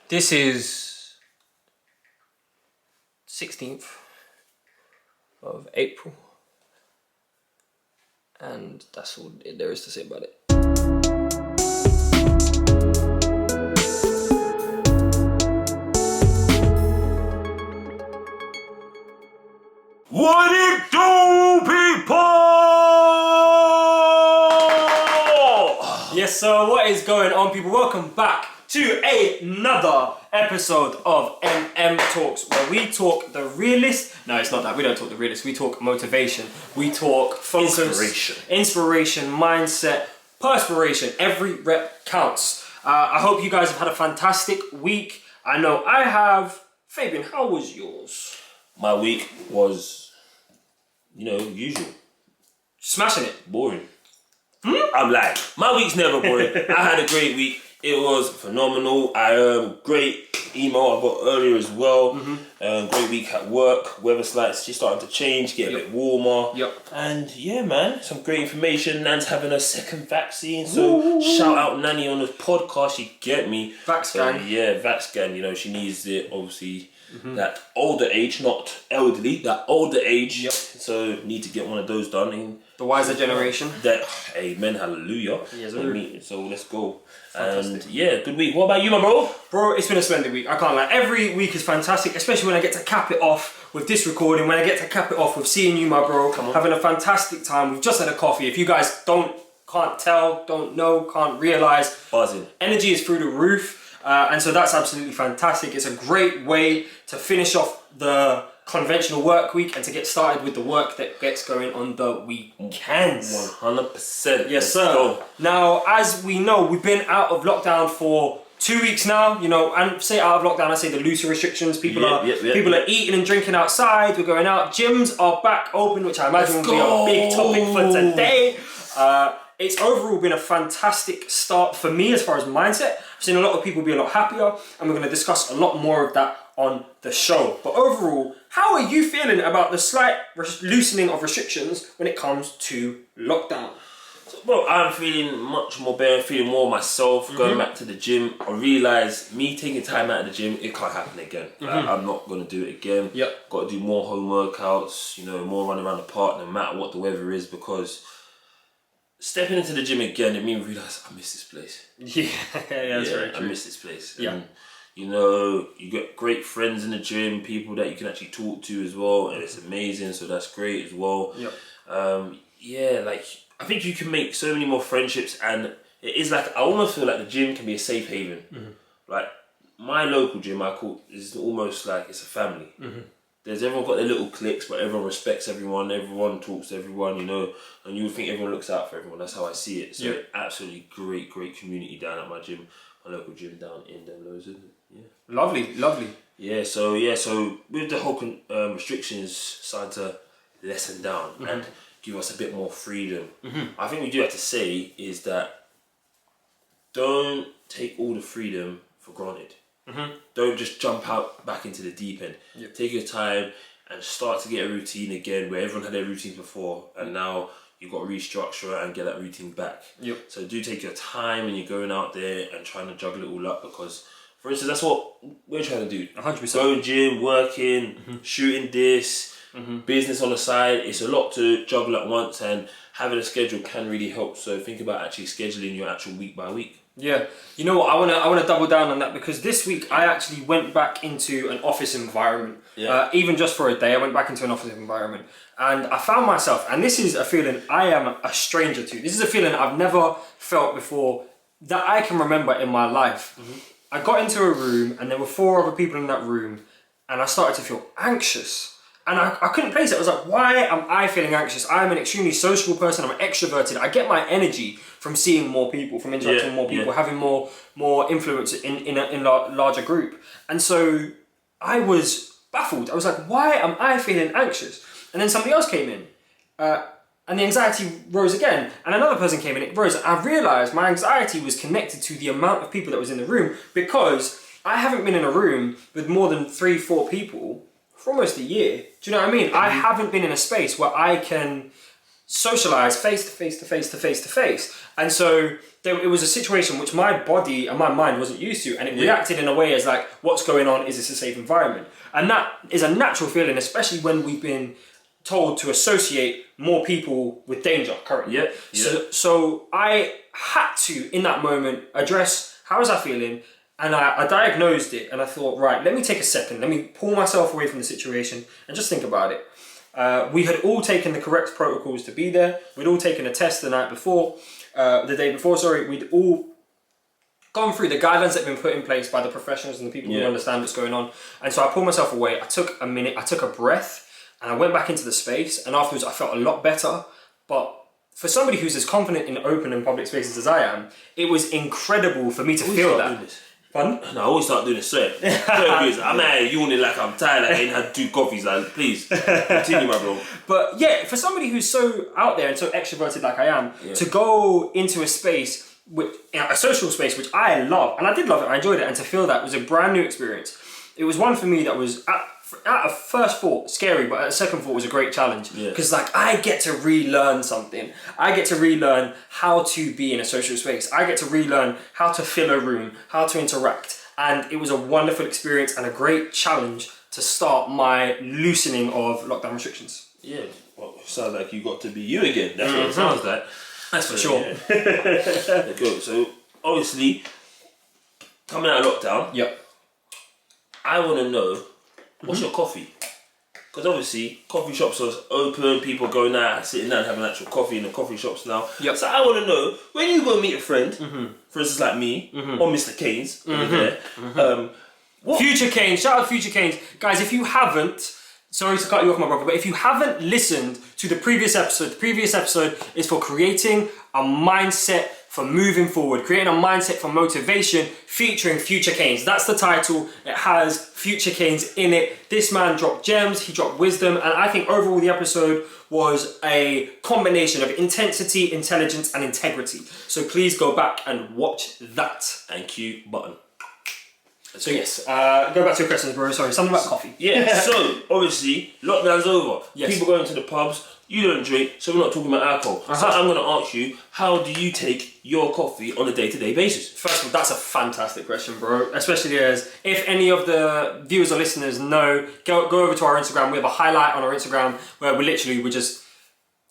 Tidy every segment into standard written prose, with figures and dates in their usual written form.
This is 16th of April, and that's all there is to say about it. What it do, people? Yes, so what is going on, people? Welcome back to another episode of MM Talks, where we talk the realist. No, it's not that. We don't talk the realist. We talk motivation. We talk focus, inspiration, mindset, perspiration. Every rep counts. I hope you guys have had a fantastic week. I know I have. Fabian, how was yours? My week was, usual. Smashing it. Boring. I'm lying. My week's never boring. I had a great week. It was phenomenal. Great email I got earlier as well. Great week at work. Weather slightly starting to change, get a bit warmer. And yeah, man, some great information. Nan's having a second vaccine, so shout out Nanny on the podcast. You get me? Vaxgan. Yeah, Vaxgan. She needs it, obviously. That older age, not elderly, that older age. So need to get one of those done. The wiser generation. Amen, hallelujah. Yes, so let's go. Fantastic. And yeah, good week. What about you, my bro? Bro, it's been a splendid week. I can't lie. Every week is fantastic, especially when I get to cap it off with this recording, when I get to cap it off with seeing you, my bro. Having a fantastic time. We've just had a coffee. If you guys can't tell, don't know, can't realise, buzzing. Energy is through the roof. And so that's absolutely fantastic. It's a great way to finish off the conventional work week and to get started with the work that gets going on the weekends. 100%. Yes, sir. Go. Now, as we know, we've been out of lockdown for 2 weeks now. And say out of lockdown, I say the looser restrictions. People are eating and drinking outside. We're going out. Gyms are back open, which I imagine will be a big topic for today. It's overall been a fantastic start for me as far as mindset. I've seen a lot of people be a lot happier, and we're going to discuss a lot more of that on the show. But overall, how are you feeling about the slight loosening of restrictions when it comes to lockdown? Well, I'm feeling much more better, feeling more myself, going back to the gym. I realise me taking time out of the gym, it can't happen again. I'm not going to do it again. Got to do more home workouts, more running around the park, no matter what the weather is, because stepping into the gym again, it made me realise I miss this place. That's very true. I miss this place. And, you get great friends in the gym, people that you can actually talk to as well, and it's amazing, so that's great as well. I think you can make so many more friendships, and it is I almost feel like the gym can be a safe haven. Like, my local gym, is almost like it's a family. Everyone got their little cliques, but everyone respects everyone, everyone talks to everyone, and you would think everyone looks out for everyone. That's how I see it. So absolutely great community down at my gym, my local gym down in Demlos, isn't it? Lovely. So with the whole restrictions starting to lessen down and give us a bit more freedom, I think we do have to say is that don't take all the freedom for granted. Don't just jump out back into the deep end. Take your time and start to get a routine again where everyone had their routines before, and now you've got to restructure and get that routine back. So do take your time when you're going out there and trying to juggle it all up, because for instance, that's what we're trying to do. 100%. Going gym, working, shooting this, business on the side. It's a lot to juggle at once, and having a schedule can really help. So think about actually scheduling your actual week by week. Yeah, you know what? I want to double down on that, because this week I actually went back into an office environment. Even just for a day, I went back into an office environment, and I found myself, and this is a feeling I am a stranger to. This is a feeling I've never felt before that I can remember in my life. I got into a room, and there were 4 other people in that room, and I started to feel anxious. And I couldn't place it. I was like, why am I feeling anxious? I'm an extremely sociable person. I'm extroverted. I get my energy from seeing more people, from interacting with more people, having more influence in a larger group. And so I was baffled. I was like, why am I feeling anxious? And then somebody else came in, and the anxiety rose again. And another person came in, it rose. I realised my anxiety was connected to the amount of people that was in the room, because I haven't been in a room with more than 3-4 people for almost a year. Do you know what I mean? I haven't been in a space where I can socialize face to face to face to face to face. And so it was a situation which my body and my mind wasn't used to, and it reacted in a way as like, what's going on? Is this a safe environment? And that is a natural feeling, especially when we've been told to associate more people with danger currently. So I had to, in that moment, address how was I feeling, and I diagnosed it, and I thought, right, let me take a second, let me pull myself away from the situation and just think about it. We had all taken the correct protocols to be there. We'd all taken a test the day before, sorry. We'd all gone through the guidelines that have been put in place by the professionals and the people who understand what's going on. And so I pulled myself away. I took a minute, I took a breath, and I went back into the space. And afterwards, I felt a lot better. But for somebody who's as confident in open and public spaces as I am, it was incredible for me to feel that. Fun? No, I always start doing this. Sorry. I'm out here yawning like I'm tired. I ain't had 2 coffees. Like, please continue, my bro. But yeah, for somebody who's so out there and so extroverted like I am, to go into a space, a social space, which I love, and I did love it, I enjoyed it, and to feel that was a brand new experience. It was one for me that was at a first thought scary, but at a second thought was a great challenge, because like I get to relearn something. I get to relearn how to be in a social space. I get to relearn how to fill a room, how to interact, and it was a wonderful experience and a great challenge to start my loosening of lockdown restrictions. Yeah, well, sounds like you got to be you again. That's what it sounds like. That's for sure. Yeah. Good. So obviously, coming out of lockdown, I want to know, what's your coffee? Because obviously, coffee shops are open, people going out, sitting down, having actual coffee in the coffee shops now. So I want to know, when you go meet a friend, for instance like me, or Mr. Keynes, over there, Future Keynes, shout out Future Keynes. Guys, if you haven't, sorry to cut you off, my brother, but if you haven't listened to the previous episode is for creating a mindset for moving forward, creating a mindset for motivation, featuring Future Keynes. That's the title. It has Future Keynes in it. This man dropped gems, he dropped wisdom, and I think overall the episode was a combination of intensity, intelligence, and integrity. So please go back and watch that. And cue button. So yes, go back to your questions, bro. Sorry, something about coffee. Yeah, so obviously, lockdown's over. Yes. People going to the pubs, you don't drink, so we're not talking about alcohol. So I'm going to ask you, how do you take your coffee on a day-to-day basis? First of all, that's a fantastic question, bro. Especially as, if any of the viewers or listeners know, go over to our Instagram. We have a highlight on our Instagram where we're just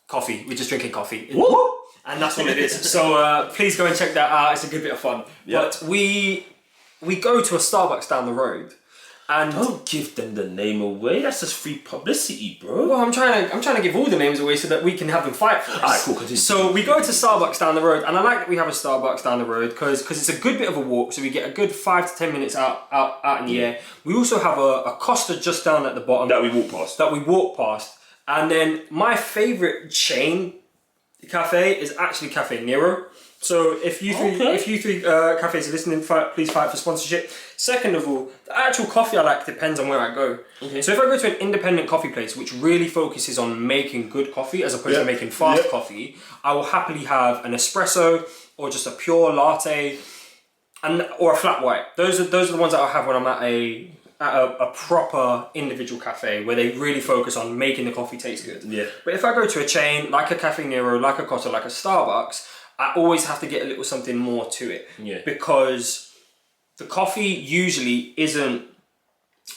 coffee. We're just drinking coffee. Woo! And that's what it is. So please go and check that out. It's a good bit of fun. But we go to a Starbucks down the road. And don't give them the name away. That's just free publicity, bro. Well, I'm trying to give all the names away so that we can have them fight for us. Alright, cool, continue. So we go to Starbucks down the road, and I like that we have a Starbucks down the road because it's a good bit of a walk. So we get a good 5 to 10 minutes out in the air. We also have a Costa just down at the bottom that we walk past. And then my favorite chain cafe is actually Cafe Nero. So if you three cafes are listening, please fight for sponsorship. Second of all, the actual coffee I like depends on where I go. Okay. So if I go to an independent coffee place which really focuses on making good coffee as opposed to making fast coffee, I will happily have an espresso or just a pure latte or a flat white. Those are the ones that I'll have when I'm at a proper individual cafe where they really focus on making the coffee taste good. Yeah. But if I go to a chain like a Cafe Nero, like a Costa, like a Starbucks, I always have to get a little something more to it. Yeah. Because the coffee usually isn't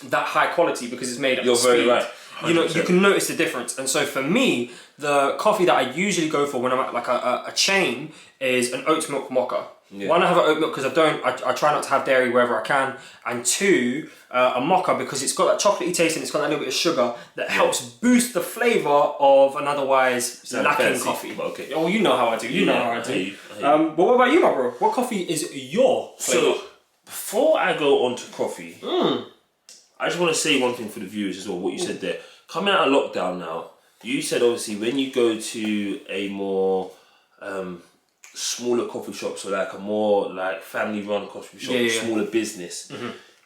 that high quality because it's made up of speed. You're very right. 100%. You know, you can notice the difference. And so for me, the coffee that I usually go for when I'm at like a chain is an oat milk mocha. Yeah. One, I have an oat milk because I try not to have dairy wherever I can. And two, a mocha because it's got that chocolatey taste and it's got that little bit of sugar that helps boost the flavour of an otherwise lacking coffee. Okay. Oh, you know how I do. You know how I do. But what about you, my bro? What coffee is your flavour? So, before I go on to coffee, I just want to say one thing for the viewers as well, what you said there. Coming out of lockdown now, you said obviously when you go to a more smaller coffee shop, so like a more like family run coffee shop, smaller business,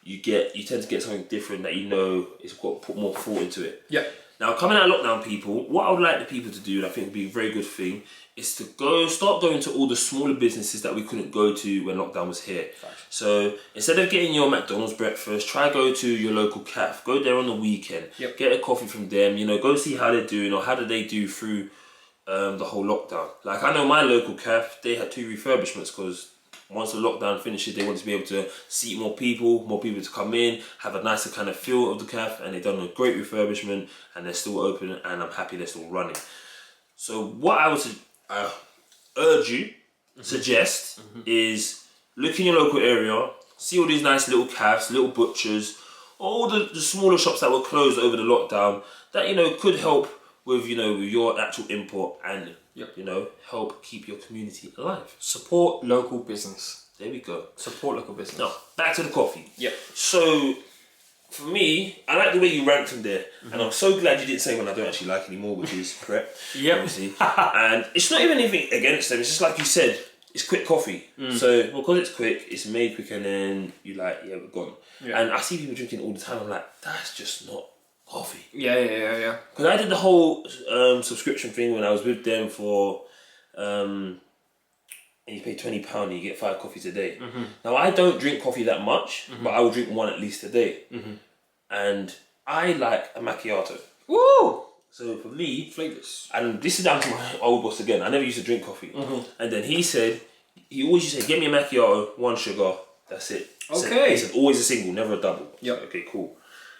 you tend to get something different that you know is got to put more thought into it. Yeah. Now coming out of lockdown, people, what I would like the people to do, and I think would be a very good thing, is to start going to all the smaller businesses that we couldn't go to when lockdown was here. So instead of getting your McDonald's breakfast, try go to your local cafe. Go there on the weekend. Get a coffee from them. You know, go see how they're doing or how do they do through the whole lockdown. Like, I know my local cafe, they had 2 refurbishments because once the lockdown finishes, they wanted to be able to seat more people to come in, have a nicer kind of feel of the cafe, and they've done a great refurbishment, and they're still open, and I'm happy they're still running. So what I would urge you, suggest, is look in your local area, see all these nice little cafes, little butchers, all the smaller shops that were closed over the lockdown that, you know, could help with, you know, with your actual import and, you know, help keep your community alive. Support local business. There we go. Support local business. Now, back to the coffee. Yep. So, for me, I like the way you ranked them there, and I'm so glad you didn't say one I don't actually like anymore, which is Prep. Yep. Obviously. And it's not even anything against them, it's just like you said, it's quick coffee. So, because it's quick, it's made quick, and then you like, yeah, we're gone. Yeah. And I see people drinking all the time, I'm like, that's just not coffee. Yeah. Because I did the whole subscription thing when I was with them for, and you pay £20 and you get 5 coffees a day. Now, I don't drink coffee that much, but I will drink one at least a day. And I like a macchiato. Woo! So for me, Flavours. and this is down to my old boss again, I never used to drink coffee. And then he always used to say, get me a macchiato, 1 sugar, that's it. Okay. He said, always a single, never a double. Yep. So, okay, cool.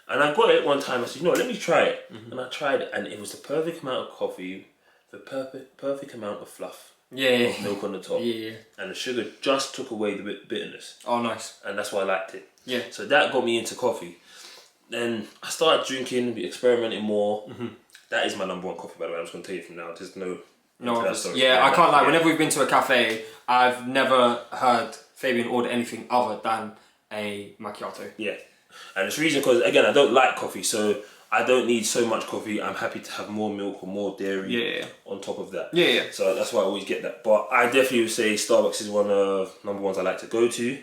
And I got it one time, I said, you know what, let me try it. And I tried it, and it was the perfect amount of coffee, the perfect amount of fluff. Yeah. Milk on the top. Yeah. And the sugar just took away the bitterness. Oh, nice. And that's why I liked it. Yeah. So that got me into coffee. Then I started drinking, experimenting more. That is my number 1 coffee, by the way. I'm just going to tell you from now. There's no... Yeah, I can't lie. Whenever we've been to a cafe, I've never heard Fabian order anything other than a macchiato. Yeah. And it's the reason because, again, I don't like coffee, so I don't need so much coffee. I'm happy to have more milk or more dairy on top of that. Yeah. So that's why I always get that. But I definitely would say Starbucks is one of number 1s I like to go to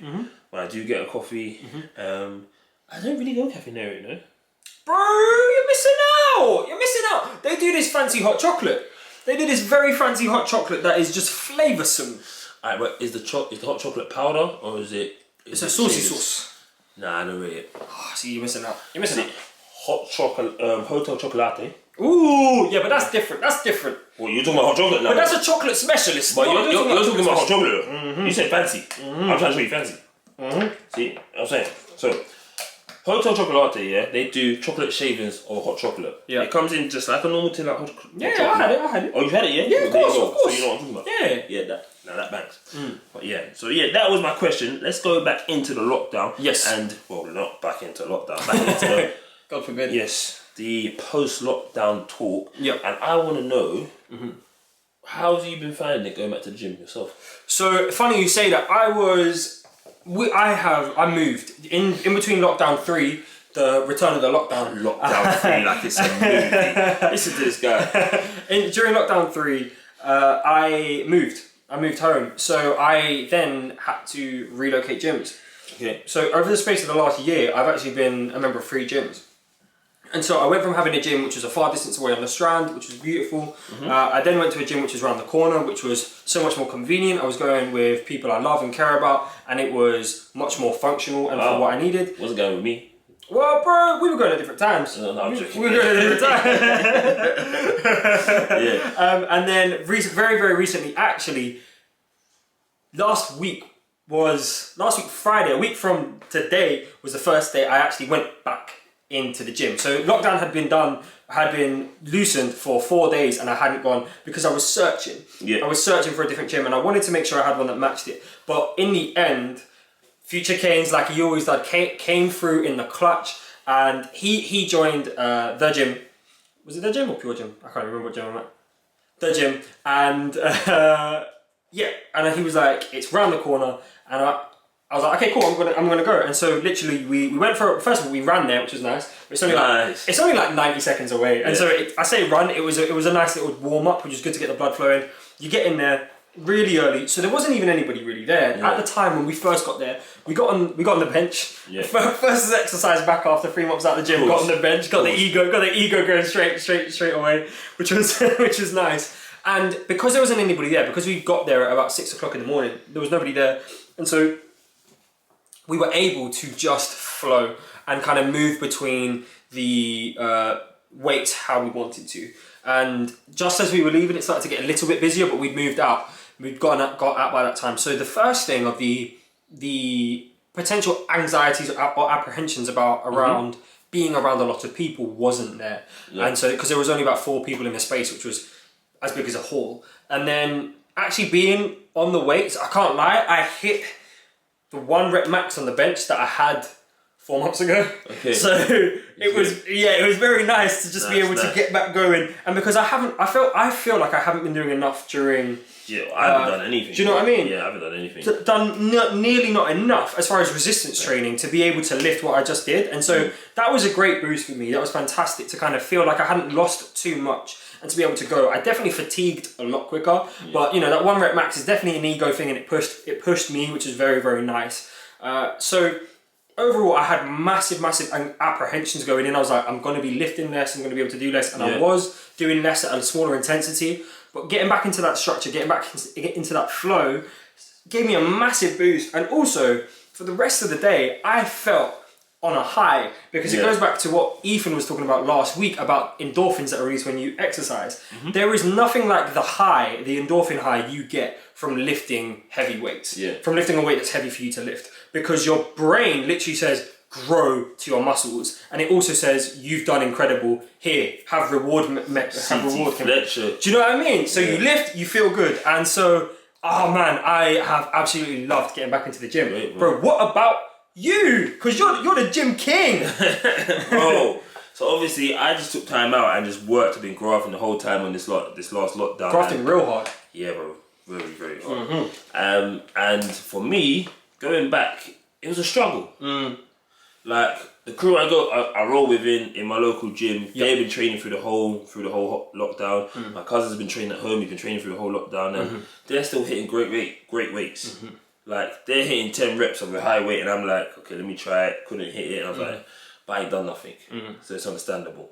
when I do get a coffee. I don't really go Caffeinaria, you know? Bro, you're missing out! You're missing out! They do this fancy hot chocolate. They do this very fancy hot chocolate that is just flavoursome. Alright, but is the hot chocolate powder or is it... It's a saucy sauce. Nah, I don't rate it. Oh, see, you're missing out. You're missing out. Hot chocolate, Hotel Chocolate. Ooh, yeah, but that's different. That's different. Well, you're talking about hot chocolate now. But that's a chocolate specialist. But you're talking about hot chocolate. You said fancy. I'm trying to show you fancy. See, I'm saying. So, Hotel Chocolate, yeah, they do chocolate shavings of hot chocolate. Yeah. It comes in just like a normal tin like hot chocolate. Yeah, I had it. Oh, you had it, yeah? Yeah, of course. So you know what I'm talking about? Yeah. Yeah, that bangs. But yeah, so yeah, that was my question. Let's go back into the lockdown. Yes. And, well, not back into lockdown, back into the... God forbid. Yes, the post-lockdown talk. Yep. And I want to know, how have you been finding it going back to the gym yourself? So, funny you say that. I moved. In between lockdown 3, the return of the lockdown. Lockdown 3, like it's a movie. Listen to this guy. During lockdown 3, I moved. I moved home. So I then had to relocate gyms. Okay. So over the space of the last year, I've actually been a member of 3 gyms. And so I went from having a gym which was a far distance away on the Strand, which was beautiful. I then went to a gym which was around the corner, which was so much more convenient. I was going with people I love and care about, and it was much more functional and for what I needed. Wasn't going with me. Well, bro, we were going at different times. No, I'm joking. We were going at different times. Yeah. And then very, very recently, actually, last week Friday, a week from today, was the first day I actually went back into the gym. So lockdown had been loosened for 4 days, and I hadn't gone because I was searching. Yeah. I was searching for a different gym, and I wanted to make sure I had one that matched it. But in the end, Future Kane's, like he always did, came through in the clutch, and he joined the gym. Was it the gym or Pure Gym? I can't remember what gym I'm at. The gym, and yeah, and he was like, it's round the corner, and I was like, okay, cool, I'm gonna go. And so literally we went for, first of all, we ran there, which was nice. It's only like 90 seconds away. And so I say run, it was a nice little warm up, which is good to get the blood flowing. You get in there really early, so there wasn't even anybody really there. At the time when we first got there, we got on the bench. Yeah. First exercise back after 3 months out of the gym, got on the bench, got the ego going straight away, which was nice. And because there wasn't anybody there, because we got there at about 6 o'clock in the morning, there was nobody there. And so we were able to just flow and kind of move between the weights how we wanted to. And just as we were leaving, it started to get a little bit busier, but we'd moved out. We'd got out by that time. So the first thing of the potential anxieties or apprehensions around being around a lot of people wasn't there. Yeah. And so, because there was only about 4 people in the space, which was as big as a hall. And then actually being on the weights, I can't lie, I hit the 1 rep max on the bench that I had 4 months ago. Okay. So it was very nice to just be able to get back going. And because I feel like I haven't been doing enough during. Yeah, I haven't done anything. Do you know what I mean? Yeah, I haven't done anything. Nearly not enough as far as resistance training to be able to lift what I just did. And so that was a great boost for me. That was fantastic to kind of feel like I hadn't lost too much and to be able to go. I definitely fatigued a lot quicker, but that 1 rep max is definitely an ego thing, and it pushed me, which is very, very nice. So overall, I had massive apprehensions going in. I was like, I'm going to be lifting less, I'm going to be able to do less, and I was doing less at a smaller intensity. But getting back into that structure, getting back into that flow, gave me a massive boost. And also, for the rest of the day, I felt on a high, because it goes back to what Ethan was talking about last week about endorphins that are released when you exercise. There is nothing like the endorphin high you get from lifting heavy weights, from lifting a weight that's heavy for you to lift, because your brain literally says, grow to your muscles, and it also says you've done incredible. Here, have reward. Do you know what I mean? So you lift, you feel good, and so I have absolutely loved getting back into the gym, bro. What about you? Because you're the gym king, bro. So obviously, I just took time out and just worked. I've been grafting the whole time on this last lockdown. Grafting real hard. Yeah, bro. Very, very hard. And for me, going back, it was a struggle. Like the crew I roll with in my local gym, they've been training through the whole lockdown. My cousin's been training at home, he's been training through the whole lockdown, and they're still hitting great weights. Like they're hitting 10 reps of a high weight, and I'm like, okay, let me try it. Couldn't hit it, and I was like, but I ain't done nothing. So it's understandable.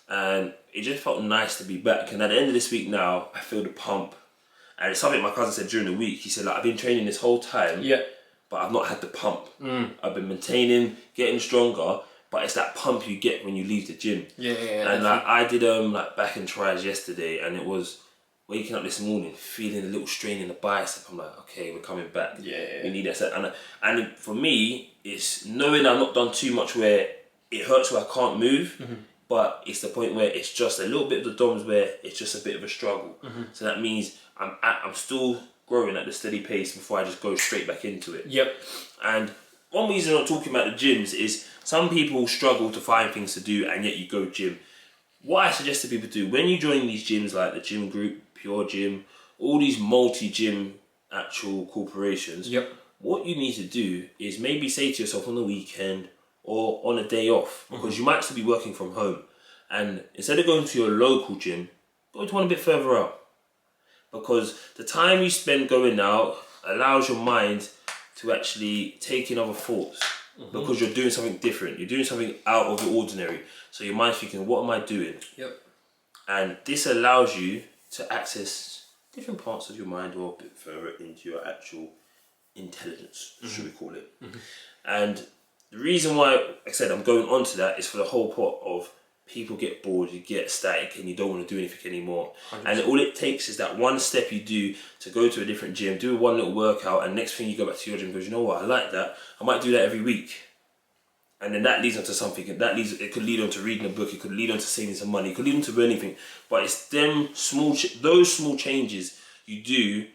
And it just felt nice to be back. And at the end of this week now, I feel the pump. And it's something my cousin said during the week. He said, like, I've been training this whole time. But I've not had the pump. I've been maintaining, getting stronger, but it's that pump you get when you leave the gym. And like I did like back and tries yesterday, and it was waking up this morning feeling a little strain in the bicep. I'm like, okay, we're coming back. We need that. And for me, it's knowing I've not done too much where it hurts where I can't move, but it's the point where it's just a little bit of the DOMs where it's just a bit of a struggle. So that means I'm still growing at the steady pace before I just go straight back into it. And one reason I'm talking about the gyms is some people struggle to find things to do, and yet you go gym. What I suggest to people do when you join these gyms like the Gym Group, Pure Gym, all these multi-gym actual corporations, what you need to do is maybe say to yourself on the weekend or on a day off, because you might still be working from home, and instead of going to your local gym, go to one a bit further out. Because the time you spend going out allows your mind to actually take in other thoughts. Because you're doing something different. You're doing something out of the ordinary. So your mind's thinking, what am I doing? And this allows you to access different parts of your mind or a bit further into your actual intelligence, should we call it. And the reason why, like I said, I'm going on to that is for the whole part of people get bored, you get static, and you don't want to do anything anymore. 100%. And all it takes is that one step you do to go to a different gym, do one little workout, and next thing you go back to your gym because you know what, I like that. I might do that every week. And then that leads on to something. It could lead on to reading a book. It could lead on to saving some money. It could lead on to anything. But it's those small changes you do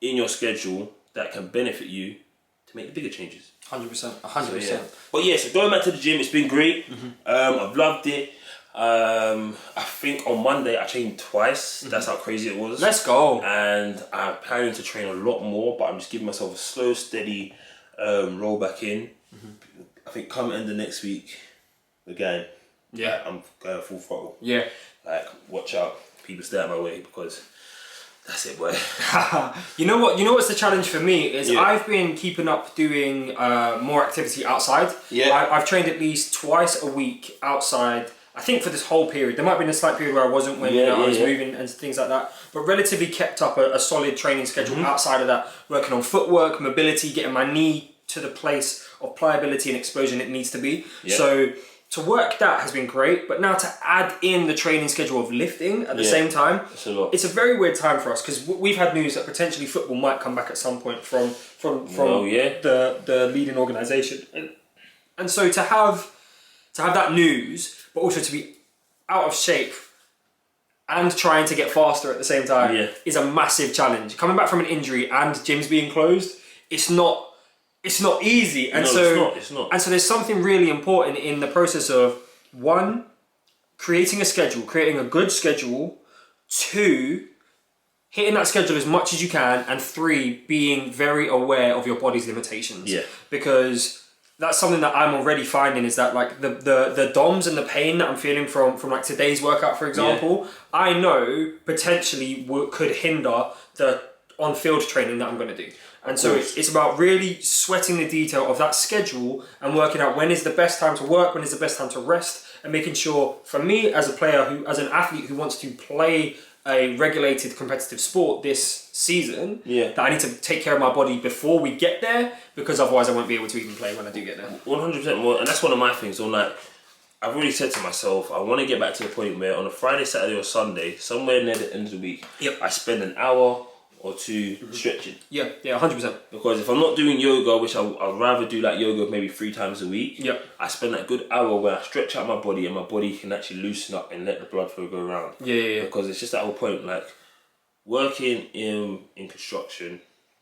in your schedule that can benefit you to make the bigger changes. 100%. But yeah, so going back to the gym, it's been great. I've loved it. I think on Monday I trained twice. That's how crazy it was. Let's go. And I'm planning to train a lot more, but I'm just giving myself a slow, steady roll back in. I think come end of next week, again, I'm going full throttle. Like, watch out, people stay out of my way, because that's it, boy. You know what's the challenge for me is I've been keeping up doing more activity outside. I've trained at least twice a week outside. I think for this whole period. There might have been a slight period where I wasn't when I was moving and things like that, but relatively kept up a solid training schedule outside of that, working on footwork, mobility, getting my knee to the place of pliability and explosion it needs to be. So to work that has been great, but now to add in the training schedule of lifting at the same time, it's a lot. It's a very weird time for us because we've had news that potentially football might come back at some point from the leading organisation, and so to have that news, but also to be out of shape and trying to get faster at the same time is a massive challenge. Coming back from an injury and gyms being closed, it's not easy. And it's not. And so there's something really important in the process of, one, creating a schedule, creating a good schedule, two, hitting that schedule as much as you can, and three, being very aware of your body's limitations. Yeah. Because that's something that I'm already finding is that like the DOMs and the pain that I'm feeling from like today's workout, for example, I know potentially could hinder the on-field training that I'm going to do. And so it's about really sweating the detail of that schedule and working out when is the best time to work, when is the best time to rest, and making sure, for me as a player, as an athlete who wants to play a regulated competitive sport this season, that I need to take care of my body before we get there, because otherwise I won't be able to even play when I do get there. 100% more, and that's one of my things. So like, I've already said to myself, I want to get back to the point where on a Friday, Saturday, or Sunday, somewhere near the end of the week, I spend an hour or two stretching. Yeah, 100%. Because if I'm not doing yoga, which I'd rather do like yoga maybe 3 times a week, I spend that good hour where I stretch out my body and my body can actually loosen up and let the blood flow go around. Yeah. Because it's just that whole point, like working in construction,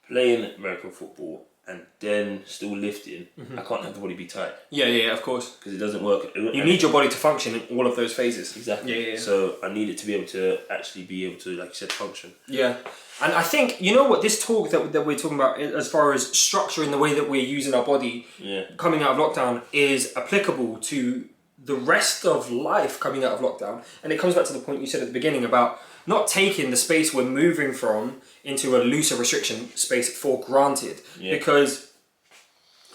playing American football, and then still lifting, I can't have the body be tight. Yeah, of course. Because it doesn't work. You need your body to function in all of those phases. Exactly. Yeah. So I need it to be able to actually be able to, like you said, function. Yeah. And I think, you know what, this talk that we're talking about as far as structure in the way that we're using our body coming out of lockdown is applicable to the rest of life coming out of lockdown. And it comes back to the point you said at the beginning about not taking the space we're moving from into a looser restriction space for granted. Because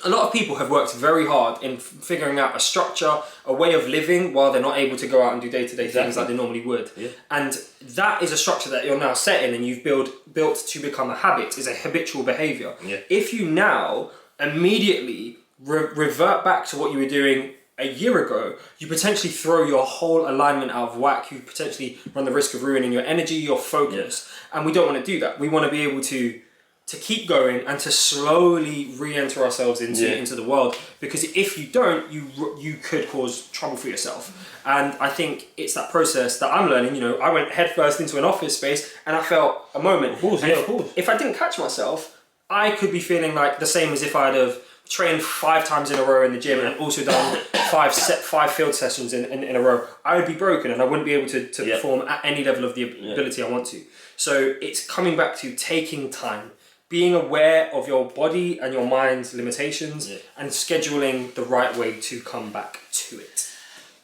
a lot of people have worked very hard in figuring out a structure, a way of living while they're not able to go out and do day-to-day things like they normally would. And that is a structure that you're now setting and you've built to become a habit, is a habitual behaviour. If you now immediately revert back to what you were doing a year ago, you potentially throw your whole alignment out of whack. You potentially run the risk of ruining your energy, your focus. And we don't want to do that. We want to be able to keep going and to slowly re-enter ourselves into the world, because if you don't, you could cause trouble for yourself. And I think it's that process that I'm learning. You know, I went headfirst into an office space and I felt a moment. Of course. If I didn't catch myself, I could be feeling like the same as if I'd have trained 5 times in a row in the gym and also done 5 field sessions in a row. I would be broken and I wouldn't be able to perform at any level of the ability I want to. So it's coming back to taking time, being aware of your body and your mind's limitations, and scheduling the right way to come back to it.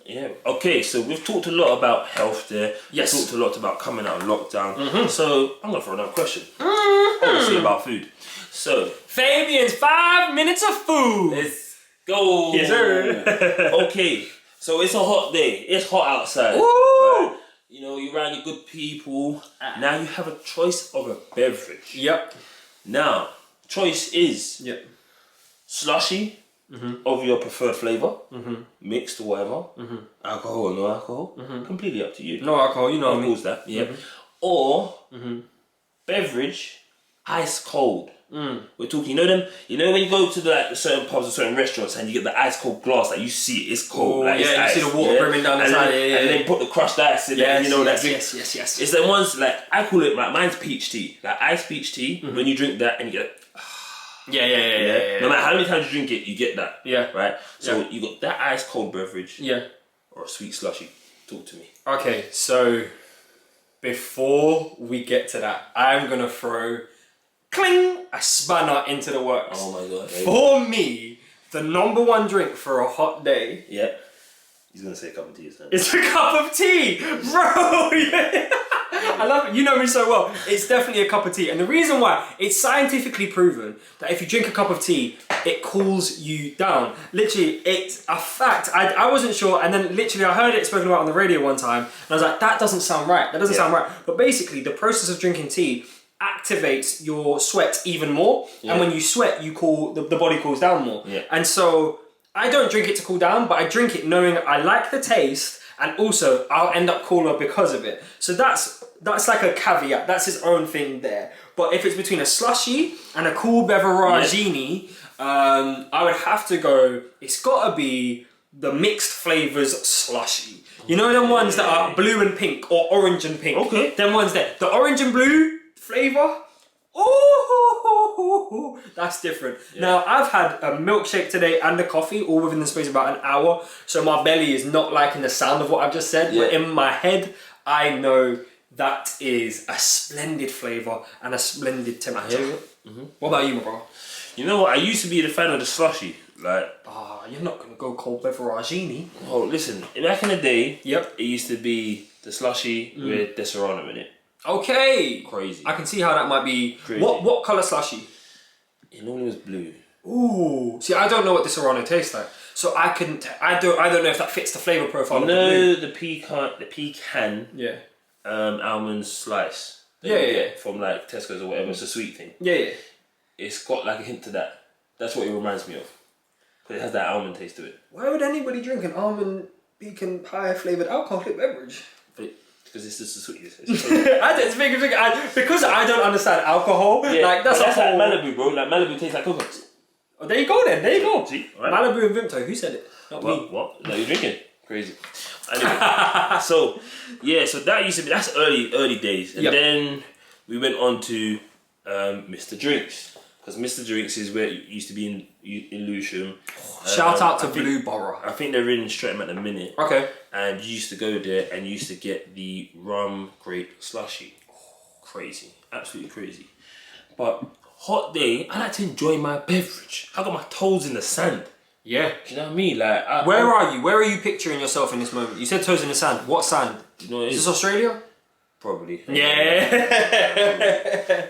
Yeah. Okay, so we've talked a lot about health there. Yes. We've talked a lot about coming out of lockdown. So I'm going to throw another question. Obviously about food. So, Fabian's 5 minutes of food. Let's go. Yes, sir. Okay, so it's a hot day. It's hot outside. Woo! Right? You know, you're around your good people. Now you have a choice of a beverage. Now, choice is slushy of your preferred flavour, mixed or whatever, alcohol or no alcohol, completely up to you. No alcohol, you know Of course that, Or beverage, ice cold. We're talking, you know when you go to the certain pubs or certain restaurants and you get the ice cold glass, like you see it's cold. Like you ice, see the water brimming down the side. And then put the crushed ice in there, you know that drink. Yes. It's the ones, like, I call it, like, mine's peach tea. Like ice peach tea, when you drink that and you get Yeah. No matter how many times you drink it, you get that. Right? So you got that ice cold beverage. Or a sweet slushy. Talk to me. Okay, so before we get to that, I'm gonna throw a spanner into the works. Oh my god. For me, the number one drink for a hot day. He's gonna say a cup of tea. It's a cup of tea, bro. I love it. You know me so well. It's definitely a cup of tea, and the reason why, it's scientifically proven that if you drink a cup of tea, it cools you down. Literally, it's a fact. I wasn't sure, and then literally I heard it spoken about on the radio one time, and I was like, that doesn't sound right. That doesn't sound right. But basically, the process of drinking tea activates your sweat even more, and when you sweat, you the body cools down more. And so I don't drink it to cool down, but I drink it knowing I like the taste, and also I'll end up cooler because of it. So that's like a caveat. That's his own thing there. But if it's between a slushy and a cool beveragini, I would have to go. It's gotta be the mixed flavors slushy. You know them ones that are blue and pink or orange and pink. Okay. Them ones there. The orange and blue flavor. Oh, that's different. Yeah. Now, I've had a milkshake today and a coffee all within the space of about an hour, so my belly is not liking the sound of what I've just said, but in my head, I know that is a splendid flavour and a splendid temperature. What about you, my bro? You know what? I used to be the fan of the slushy. Like, you're not going to go cold beveragini. Oh, listen, back in the day, it used to be the slushy with Deserrano in it. Okay. Crazy. I can see how that might be. Crazy. What colour slushy? It normally was blue. Ooh. See, I don't know what Deserrano tastes like, so I don't know if that fits the flavour profile. No, the pecan. Yeah. Almond slice. From like Tesco's or whatever. It's a sweet thing. Yeah. It's got like a hint to that. That's what it reminds me of. Because it has that almond taste to it. Why would anybody drink an almond pecan pie flavoured alcoholic beverage? Because it's just the sweetness. Because I don't understand alcohol. Yeah, like that's like Malibu, bro. Like Malibu tastes like coconuts. Oh, there you go then. There you go. See, right? Malibu and Vimto. Who said it? Not me. What? No, you're drinking. Crazy. Anyway, so that used to be, that's early days, and then we went on to Mr. Drinks, because Mr. Drinks is where it used to be in Lewisham. Shout out to Blue Borough. I think they're in Streatham at the minute. Okay. And you used to go there and you used to get the rum grape slushy. Crazy, absolutely crazy. But hot day, I like to enjoy my beverage. I got my toes in the sand. Yeah. Do you know what I mean? Like, where are you? Where are you picturing yourself in this moment? You said toes in the sand. What sand? Do you know what it is? Is this Australia? Probably. Yeah.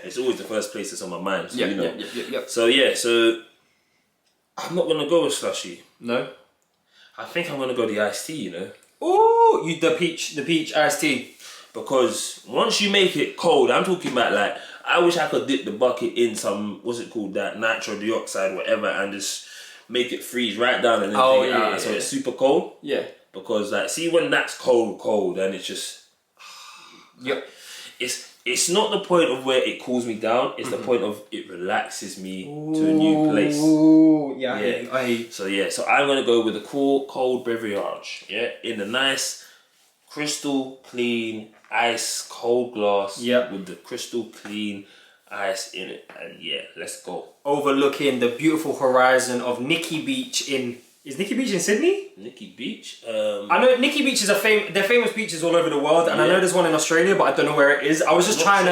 It's always the first place that's on my mind. So, you know. Yep. So I'm not gonna go with slushy. No. I think I'm gonna go the iced tea. You know. Ooh, the peach iced tea. Because once you make it cold, I'm talking about like, I wish I could dip the bucket in some, what's it called, that nitro dioxide, whatever, and just make it freeze right down and then take it out. So it's super cold. Yeah. Because like, see when that's cold, and it's just. Yep. It's not the point of where it cools me down. It's the point of it relaxes me to a new place. Ooh, yeah. I hear you. So I'm gonna go with a cool cold beverage. Yeah, in a nice, crystal clean ice cold glass. Yep. With the crystal clean ice in it, and let's go. Overlooking the beautiful horizon of Nikki Beach in. Is Nikki Beach in Sydney? Nikki Beach? I know Nikki Beach is they're famous beaches all over the world, and I know there's one in Australia, but I don't know where it is. I was trying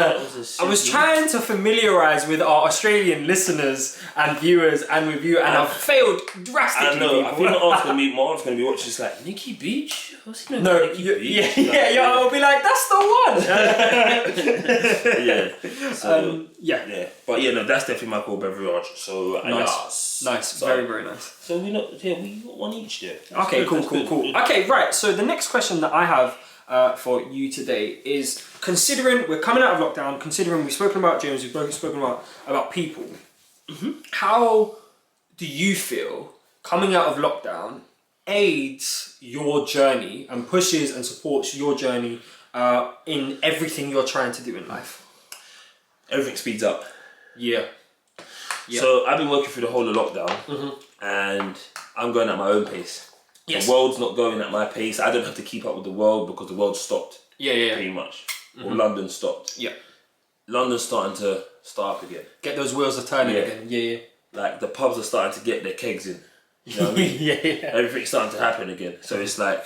to familiarise with our Australian listeners and viewers and with you, and I've failed drastically. I know. I think my aunt's gonna be watching. It's like Nikki Beach. What's he know? Nikki Beach? I'll be like, that's the one. So, but no, that's definitely my cool beverage. So nice, so, very nice. So we got one each there. Okay, cool. Okay, right. So the next question that I have for you today is, considering we're coming out of lockdown, considering we've spoken about gyms, we've spoken about people. How do you feel coming out of lockdown aids your journey and pushes and supports your journey in everything you're trying to do in life? Everything speeds up. Yeah. So I've been working through the whole of lockdown, and I'm going at my own pace. Yes. The world's not going at my pace. I don't have to keep up with the world because the world stopped. Yeah. Pretty much. Or London stopped. Yeah. London's starting to start up again. Get those wheels are turning again. Yeah. Like the pubs are starting to get their kegs in. You know what I mean? Everything's starting to happen again. So it's like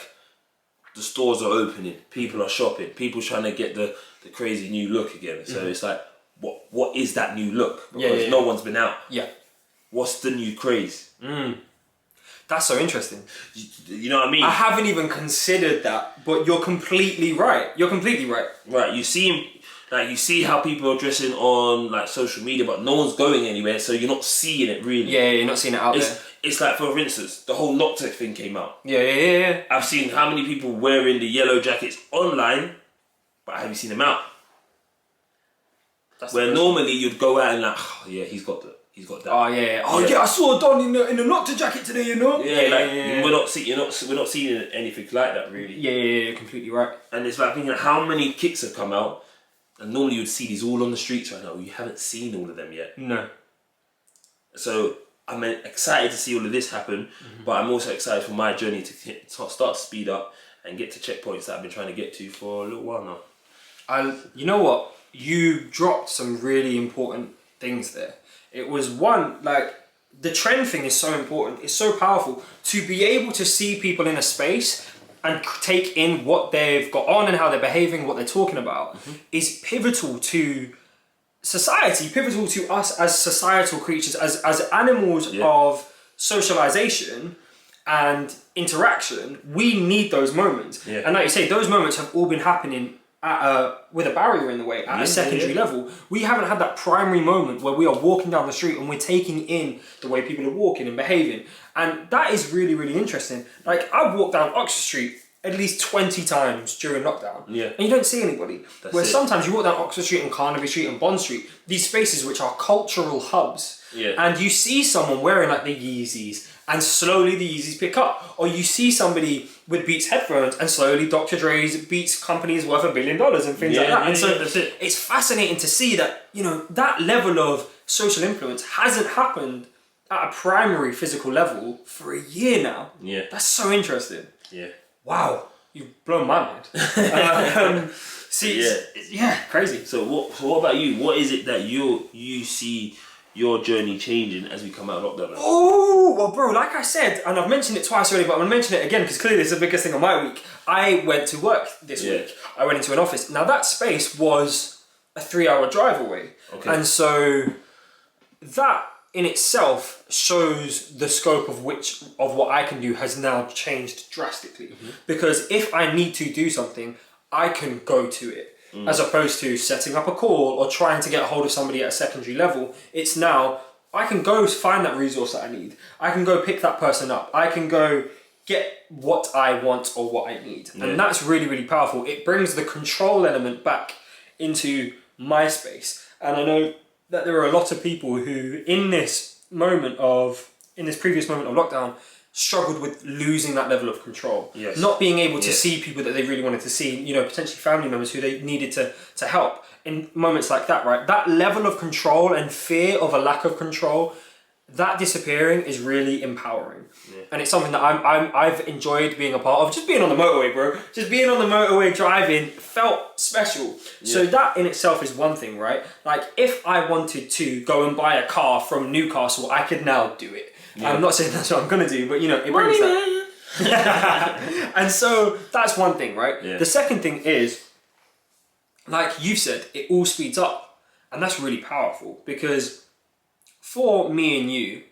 the stores are opening, people are shopping, people trying to get the crazy new look again. So it's like, what is that new look? Because no one's been out. Yeah. What's the new craze? That's so interesting. You know what I mean? I haven't even considered that, but you're completely right. Right, you see how people are dressing on like social media, but no one's going anywhere, so you're not seeing it really. Yeah, you're not seeing it out there. It's like, for instance, the whole Noctec thing came out. Yeah. I've seen how many people wearing the yellow jackets online, but I haven't seen them out. Where normally you'd go out and like, he's got he's got that. Oh yeah. Oh yeah. I saw Don in the Nocta jacket today. You know. Yeah. We're not seeing anything like that really. Yeah. Completely right. And it's like thinking how many kicks have come out, and normally you'd see these all on the streets right now. You haven't seen all of them yet. No. So I'm excited to see all of this happen, but I'm also excited for my journey to start to speed up and get to checkpoints that I've been trying to get to for a little while now. You know what? You dropped some really important things there. It was one, like, the trend thing is so important. It's so powerful to be able to see people in a space and take in what they've got on and how they're behaving, what they're talking about, is pivotal to society, pivotal to us as societal creatures, as animals of socialization and interaction. We need those moments. And like you say, those moments have all been happening with a barrier in the way at a secondary level. We haven't had that primary moment where we are walking down the street and we're taking in the way people are walking and behaving, and that is really, really interesting. Like, I've walked down Oxford Street at least 20 times during lockdown, and you don't see anybody. Whereas sometimes you walk down Oxford Street and Carnaby Street and Bond Street, these spaces which are cultural hubs, and you see someone wearing like the Yeezys, and slowly the Yeezys pick up. Or you see somebody with Beats headphones, and slowly Dr. Dre's Beats company is worth $1 billion and things like that. And so it's fascinating to see that, you know, that level of social influence hasn't happened at a primary physical level for a year now. That's so interesting. Wow, you've blown my mind. Crazy. So what about you? What is it that you see your journey changing as we come out of lockdown? Oh, well, bro, like I said, and I've mentioned it twice already, but I'm going to mention it again because clearly it's the biggest thing of my week. I went to work this week. I went into an office. Now, that space was a 3-hour drive away. And so that in itself shows the scope of what I can do has now changed drastically. Because if I need to do something, I can go to it. As opposed to setting up a call or trying to get a hold of somebody at a secondary level. It's now, I can go find that resource that I need. I can go pick that person up. I can go get what I want or what I need. And that's really, really powerful. It brings the control element back into my space. And I know that there are a lot of people who in this previous moment of lockdown struggled with losing that level of control. Not being able to see people that they really wanted to see, you know, potentially family members who they needed to help in moments like that, right? That level of control and fear of a lack of control, that disappearing is really empowering. And it's something that I've enjoyed being a part of. Just being on the motorway, bro. Just being on the motorway driving felt special. So that in itself is one thing, right? Like, if I wanted to go and buy a car from Newcastle, I could now do it. I'm not saying that's what I'm going to do, but, you know, it brings that. And so that's one thing, right? The second thing is, like you've said, it all speeds up. And that's really powerful because for me and you,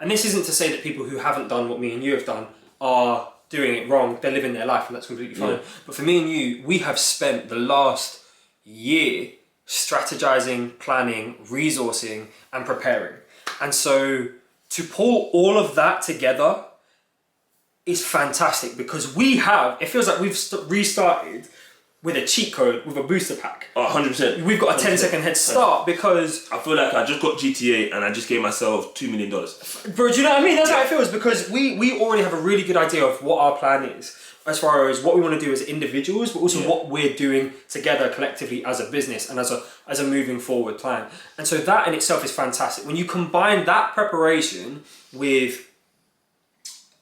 and this isn't to say that people who haven't done what me and you have done are doing it wrong. They're living their life and that's completely fine. But for me and you, we have spent the last year strategizing, planning, resourcing, and preparing. And so to pull all of that together is fantastic because it feels like we've restarted with a cheat code, with a booster pack. 100%. We've got a 10-second head start because I feel like I just got GTA and I just gave myself $2 million. Bro, do you know what I mean? That's how it feels because we already have a really good idea of what our plan is as far as what we want to do as individuals, but also what we're doing together collectively as a business and as a moving forward plan. And so that in itself is fantastic. When you combine that preparation with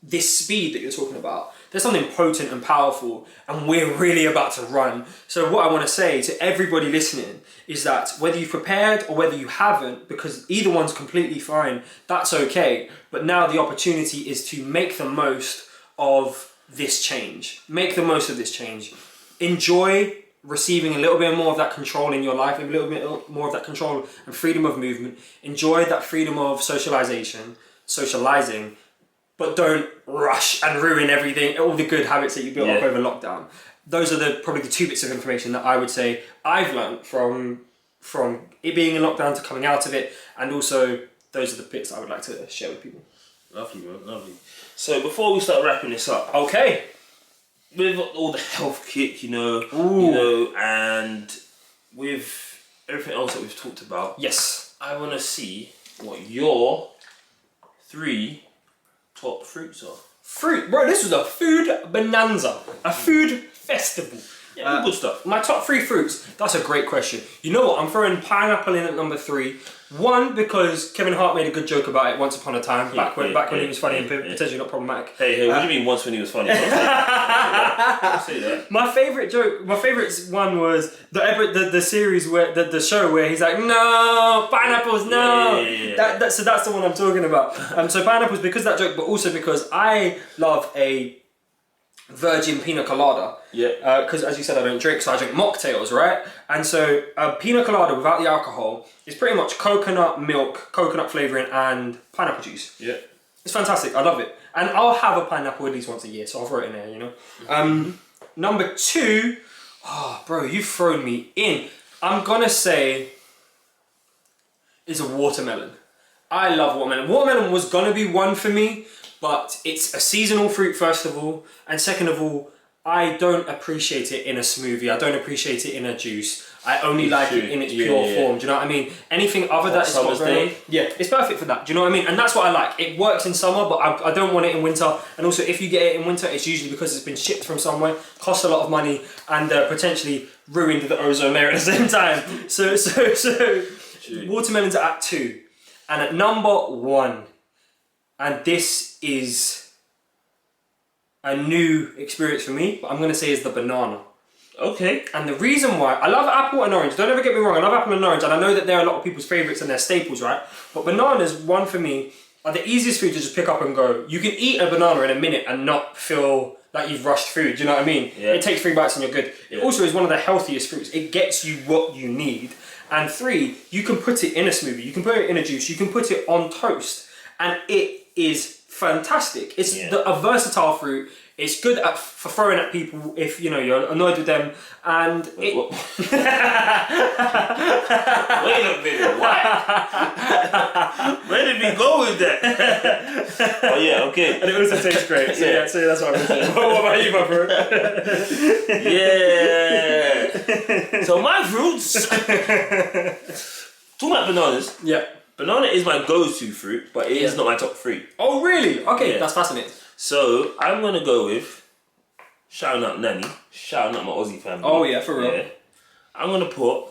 this speed that you're talking about, there's something potent and powerful, and we're really about to run. So what I want to say to everybody listening is that whether you've prepared or whether you haven't, because either one's completely fine, that's okay. But now the opportunity is to make the most of this change. Make the most of this change. Enjoy receiving a little bit more of that control in your life, a little bit more of that control and freedom of movement. Enjoy that freedom of socializing, but don't rush and ruin everything, all the good habits that you built up over lockdown. Those are probably the 2 bits of information that I would say I've learned from it being in lockdown to coming out of it, and also those are the bits I would like to share with people. Lovely, bro, lovely. So before we start wrapping this up, okay, with all the health kick, and with everything else that we've talked about, yes, I want to see what your 3 top fruits are. Fruit, bro. This was a food bonanza, a food festival. Yeah, good stuff. My top 3 fruits. That's a great question. You know what? I'm throwing pineapple in at number 3. One, because Kevin Hart made a good joke about it once upon a time, back when he was funny and potentially not problematic. Hey, what do you mean once when he was funny? Don't say that. My favourite joke, my favourite one was the series where the show where he's like, no pineapples, no. Yeah. So that's the one I'm talking about. So pineapples because of that joke, but also because I love a virgin pina colada. Yeah. Because as you said, I don't drink, so I drink mocktails, right? And so a pina colada without the alcohol is pretty much coconut milk, coconut flavouring, and pineapple juice. Yeah. It's fantastic. I love it. And I'll have a pineapple at least once a year, so I'll throw it in there, you know? Number 2, oh, bro, you've thrown me in. I'm gonna say is a watermelon. I love watermelon. Watermelon was gonna be one for me, but it's a seasonal fruit, first of all, and second of all, I don't appreciate it in a smoothie. I don't appreciate it in a juice. I only like it in its pure form. Do you know what I mean? Anything other than it's got very, it's perfect for that. Do you know what I mean? And that's what I like. It works in summer, but I don't want it in winter. And also, if you get it in winter, it's usually because it's been shipped from somewhere, costs a lot of money, and potentially ruined the ozone layer at the same time. So watermelons are at 2, and at number 1. And this is a new experience for me, but I'm going to say is the banana. Okay. And the reason why, I love apple and orange, don't ever get me wrong, I love apple and orange, and I know that they're a lot of people's favourites and they're staples, right? But bananas, one for me, are the easiest food to just pick up and go. You can eat a banana in a minute and not feel like you've rushed food, do you know what I mean? Yeah. It takes 3 bites and you're good. Yeah. It also is one of the healthiest fruits. It gets you what you need. And 3, you can put it in a smoothie, you can put it in a juice, you can put it on toast, and it is fantastic. It's a versatile fruit. It's good for throwing at people if you know you're annoyed with them, and Wait a minute, what? Where did we go with that? Oh yeah, okay. And it also tastes great. So yeah, so that's what I'm saying. What about you, my bro? Yeah. So my fruits. Talking about bananas. Yeah. Banana is my go-to fruit, but it is not my top 3. Oh really? Okay, that's fascinating. So I'm gonna go with shouting out Nanny, shouting out my Aussie family. Oh yeah, for real. Yeah. I'm gonna put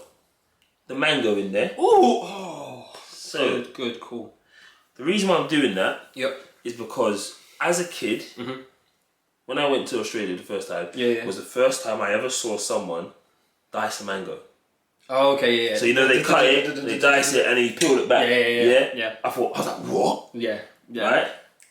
the mango in there. Ooh, oh, so good, cool. The reason why I'm doing that Yep. is because as a kid, when I went to Australia the first time, was the first time I ever saw someone dice a mango. Oh, okay, yeah. So you know they cut it, they dice it, and he peeled it back. Yeah. I was like, what? Yeah. Right?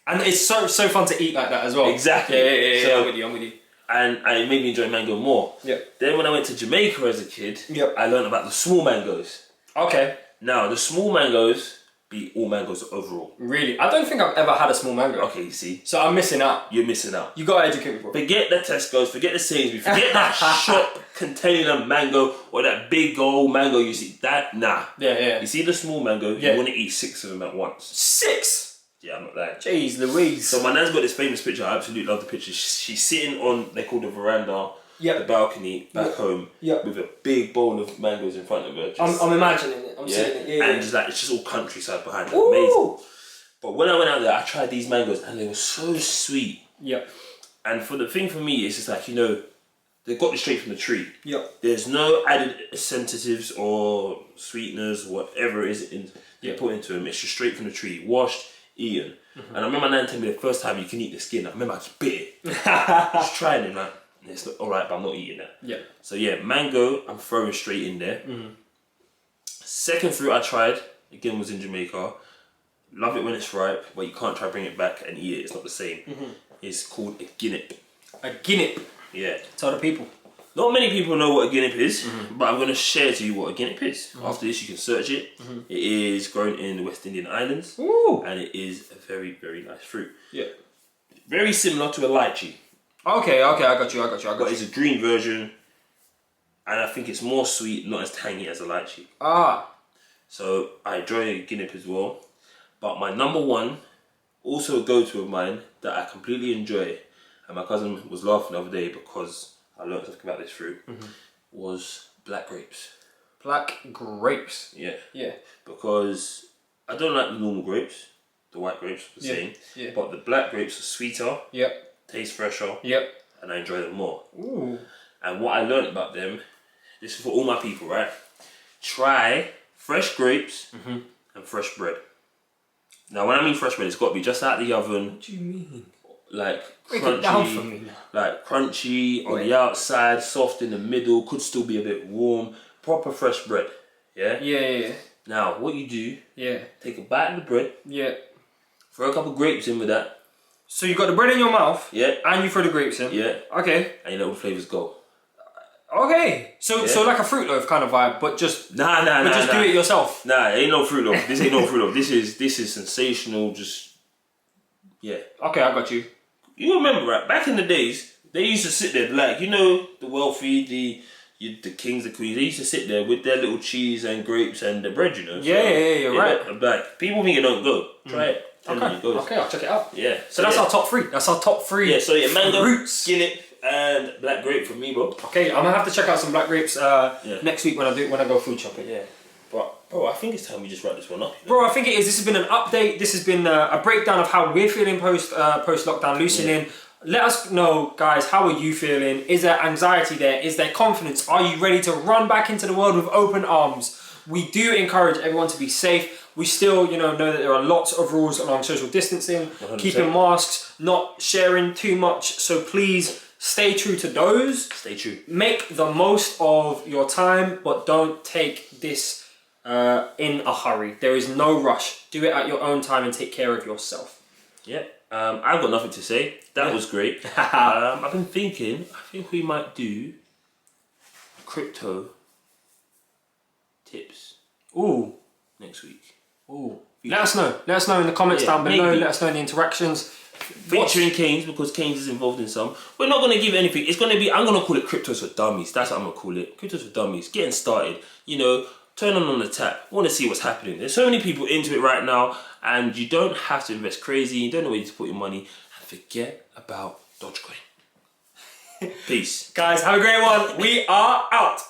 And it's so fun to eat like that as well. Exactly. Yeah. So, I'm with you. And it made me enjoy mango more. Yep. Then when I went to Jamaica as a kid, Yep. I learned about the small mangoes. Okay. Now, the small mangoes beat all mangoes overall. Really? I don't think I've ever had a small mango. Okay, you see. So I'm missing out. You're missing out. You gotta educate me, bro. Forget the Tesco's, forget the Sainsbury's, forget that shop containing a mango or that big old mango you see. That, nah. Yeah. You see the small mango, you want to eat 6 of them at once. 6? Yeah, I'm not lying. Jeez Louise. So my nan's got this famous picture, I absolutely love the picture. She's sitting on, they call the veranda, the balcony back home, with a big bowl of mangoes in front of her. I'm imagining it. I'm seeing it. Yeah. And it's just all countryside behind her. Amazing. But when I went out there, I tried these mangoes and they were so sweet. Yep. And for me, it's just like, you know, they got it straight from the tree. Yep. There's no added incentives or sweeteners, whatever it is they put into them. It's just straight from the tree, washed, eaten. And I remember my nan telling me the first time you can eat the skin. I remember I just bit it. Just trying it, like, it's not alright, but I'm not eating that. Yeah. So yeah, mango, I'm throwing straight in there. Second fruit I tried, again, was in Jamaica. Love it when it's ripe, but you can't try bring it back and eat it. It's not the same. It's called a guinnep. A guinnep? Yeah. Tell the people. Not many people know what a guinnep is, but I'm going to share to you what a guinnep is. After this, you can search it. It is grown in the West Indian Islands. Ooh. And it is a very, very nice fruit. Yeah. Very similar to a lychee. Okay, I got you. But it's a green version, and I think it's more sweet, not as tangy as a lychee. Ah. So I enjoy a guinnep as well. But my number 1, also a go-to of mine that I completely enjoy, and my cousin was laughing the other day because I learned something about this fruit, was black grapes. Black grapes? Yeah. Yeah. Because I don't like the normal grapes, the white grapes, the same. Yeah. But the black grapes are sweeter, Yep. taste fresher, Yep. and I enjoy them more. Ooh. And what I learned about them, this is for all my people, right? Try fresh grapes and fresh bread. Now, when I mean fresh bread, it's got to be just out the oven. What do you mean? Like Break crunchy, it down for me now. like crunchy on the outside, soft in the middle, could still be a bit warm. Proper fresh bread, yeah? Yeah. Now, what you do, Yeah. take a bite of the bread, Yeah. throw a couple grapes in with that, So you got the bread in your mouth, yeah, and you throw the grapes in. yeah, Okay. and you let all the flavours go. Okay. So like a Fruit Loaf kind of vibe, but just Nah. do it yourself. Nah, it ain't no Fruit Loaf. This ain't no Fruit Loaf. This is sensational. Just yeah. Okay, I got you. You remember, right? Back in the days, they used to sit there like the wealthy, the kings, the queens. They used to sit there with their little cheese and grapes and the bread. You know. Yeah, you're right. Like people think it don't go. Try it. Tell me it goes. Okay, I'll check it out. Yeah. So that's our top three. That's our top three. Yeah. So mango, roots. skin and black grape for me, bro. Okay, I'm gonna have to check out some black grapes next week when I go food shopping. Yeah. But bro, I think it's time we just wrap this one up. Bro, I think it is. This has been an update. This has been a breakdown of how we're feeling post lockdown loosening. Let us know, guys, how are you feeling? Is there anxiety there? Is there confidence? Are you ready to run back into the world with open arms? We do encourage everyone to be safe. We still, know that there are lots of rules along social distancing, 100%. keeping masks, not sharing too much. So please stay true to those. Stay true. Make the most of your time, but don't take this in a hurry. There is no rush. Do it at your own time and take care of yourself. Yeah. I've got nothing to say. That was great. I've been thinking, I think we might do crypto tips. Ooh. Next week. Ooh. Let us know. Let us know in the comments down below. maybe. Let us know in the interactions. Featuring Keynes, because Keynes is involved in some. We're not going to give anything. It's going to be, I'm going to call it cryptos for dummies. That's what I'm going to call it. Cryptos for dummies. Getting started. Turn on the tap. Want to see what's happening. There's so many people into it right now, and you don't have to invest crazy. You don't know where to put your money. And forget about Dogecoin. Peace. Guys, have a great one. We are out.